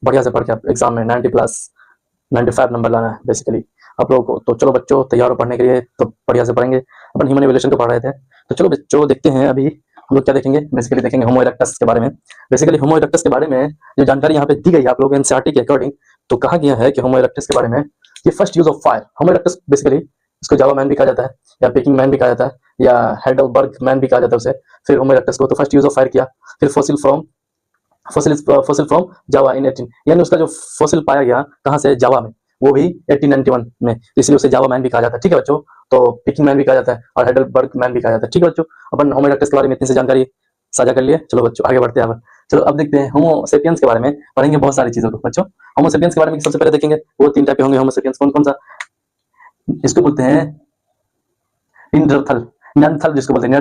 बढ़िया से पढ़ के आप एग्जाम में 90 प्लस 95 नंबर लाना है बेसिकली आप लोगों को। तो चलो बच्चों तैयार हो पढ़ने के लिए, तो बढ़िया से पढ़ेंगे। अपन ह्यूमन एवोल्यूशन को पढ़ रहे थे, तो चलो बच्चों देखते हैं अभी हम लोग क्या देखेंगे। बेसिकली देखेंगे होमो इरेक्टस के बारे में। बेसिकली होमो इरेक्टस के बारे में जो जानकारी यहाँ पे दी गई है आप लोग एनसीईआरटी के अकॉर्डिंग, तो कहा गया है कि होमो इरेक्टस के बारे में कि first use of fire. Homo erectus basically इसको जावा मैन भी कहा जाता है, या पेकिंग मैन भी कहा जाता है, या हेडलबर्ग मैन भी कहा जाता है उसे। फिर होमो इरेक्टस को तो फर्स्ट यूज ऑफ फायर किया। फिर फॉसिल फ्रॉम जावा इन 18, यानी उसका जो फॉसिल पाया गया कहाँ से, जावा में, वो भी 1891 में, तो इसलिए उसे जावा मैन भी कहा जाता है। ठीक है बच्चों, तो पिकिंग मैन भी कहा जाता है और हेडलबर्ग मैन भी कहा जाता है। ठीक है बच्चों, अपन होमो इरेक्टस के बारे में इतनी सी जानकारी साझा कर लिए। चलो बच्चों आगे बढ़ते हैं। अब चलो अब देखते हैं होमो सेपियंस के बारे में, पढ़ेंगे बहुत सारी चीजों को बच्चों। होमो सेपियंस के बारे में सबसे पहले देखेंगे वो 3 टाइप के होंगे होमो सेपियंस। कौन कौन सा, इसको बोलते हैं नियंथल जिसको बोलते हैं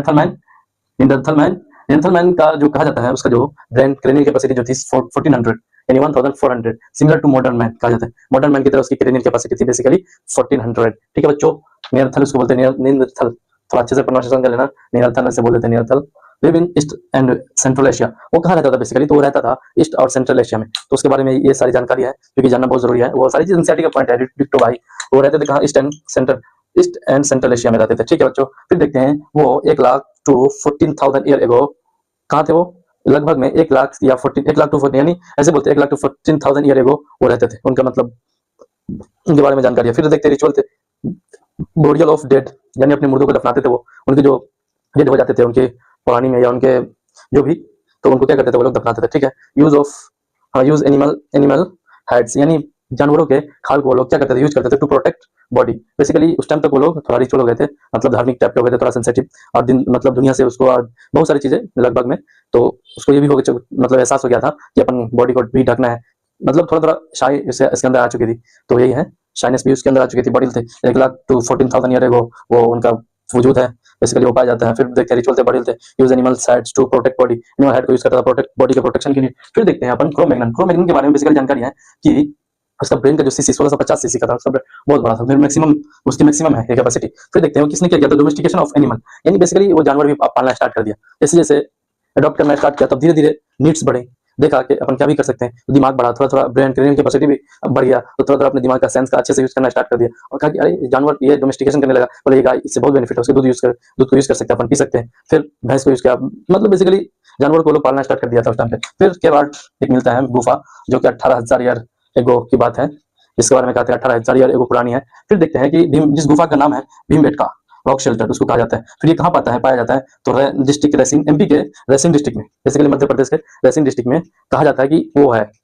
नियंथल मैन का जो कहा जाता है, उसका जो ब्रेन क्रेनियल कैपेसिटी जो थी 1400 यानी 1400, सिमिलर टू मॉडर्न मैन कहा जाता है। मॉडर्न मैन की तरह उसकी क्रेनियल कैपेसिटी थी बेसिकली 1400। ठीक है बच्चों, नियंथल उसको बोलते हैं नियंथल, थोड़ा अच्छे से प्रोनाउंसिएशन कर लेना, नियंथल से बोल देते हैं neanderthal. Live in east and central Asia, वो कहाँ रहता था बेसिकली, तो वो रहता था ईस्ट और सेंट्रल एशिया में। तो उसके बारे में ये सारी जानकारी है जो कि जानना बहुत जरूरी है। वो सारी चीज एनसीईआरटी का पॉइंट है, डिक्टो भाई। वो रहते थे कहाँ, ईस्ट एंड सेंट्रल एशिया में रहते थे। ठीक है बच्चों, फिर देखते हैं वो 1 लाख टू 14,000 ईयर एगो कहाँ थे वो, लगभग में 1 लाख या 1 लाख टू 14, यानी ऐसे बोलते हैं 1 लाख टू 14,000 ईयर एगो वो रहते थे। उनका मतलब उनके बारे में जानकारी है। फिर देखते हैं रिचुअल थे, बोरियल ऑफ डेड, यानी अपने मुर्दों को दफनाते थे वो, उनके जो डेड हो जाते थे उनके पुरानी में या उनके जो भी, तो उनको क्या करते थे वो लोग दफनाते थे। ठीक है, यूज एनिमल हेड्स, यानी जानवरों के खाल को वो लोग क्या करते थे, यूज करते थे टू प्रोटेक्ट बॉडी। बेसिकली उस टाइम तक वो लोग थोड़ा रिचुअल हो गए थे, मतलब धार्मिक टाइप के हो गए थे, थोड़ा सेंसिटिव, और दिन मतलब दुनिया से उसको और बहुत सारी चीजें लगभग में, तो उसको ये भी हो गया मतलब एहसास हो गया था कि अपन बॉडी को भी ढकना है, मतलब थोड़ा थोड़ा शाई इसके अंदर आ चुकी थी। तो यही है, शाइनेस भी उसके अंदर आ चुकी थी, बॉडी थे 1 लाख टू 14,000 ईयर एगो वो उनका वजूद है बेसिकली, वो पाया जाता है। फिर देखते हैं रिचुअल थे, बॉडी थे, use animal heads to protect body, animal head को यूज करता था प्रोटेक्ट बॉडी के प्रोटेक्शन के लिए। फिर देखते हैं अपन क्रो-मैग्नन के बारे में बेसिकली जानकारी है कि उसका ब्रेन का जो सीसी 1650 सीसी का था, उसका बहुत बड़ा था, फिर मैक्सिमम उसकी मैक्सिमम है कैपेसिटी। फिर देखते हैं किसने क्या किया था, डोमेस्टिकेशन ऑफ एनिमल, यानी बेसिकली वो जानवर भी पालना स्टार्ट कर दिया। जैसे जैसे अडॉप्ट करना स्टार्ट किया, तब धीरे धीरे नीड्स बढ़े, देखा कि अपन क्या भी कर सकते हैं, तो दिमाग बढ़ा, थोड़ा थोड़ा ब्रेन क्रेनियल कैपेसिटी भी बढ़ गया, तो थोड़ा थोड़ा अपने दिमाग का सेंस का अच्छे से यूज करना स्टार्ट कर दिया, और कहा कि अरे जानवर ये डोमेस्टिकेशन करने लगा, बोले ये गाय, इससे बहुत बेनिफिट है, उसके दूध को यूज कर सकते हैं अपन, पी सकते हैं। फिर भैंस को यूज किया, मतलब बेसिकली जानवर को लोग पालना स्टार्ट कर दिया था उस टाइम पे। फिर उसके बाद एक मिलता है गुफा, जो कि 18,000 ईयर एगो की बात है, इसके बारे में कहते हैं 18,000 ईयर एगो पुरानी है। फिर देखते हैं कि जिस गुफा का नाम है भीमबेटका रॉक शेल्टर उसको कहा जाता है। फिर ये कहाँ पाया जाता है, तो डिस्ट्रिक्ट रेसिंग, एमपी के रेसिंग डिस्ट्रिक्ट में, बेसिकली मध्य प्रदेश के रेसिंग डिस्ट्रिक्ट में कहा जाता है कि वो है। ठीक।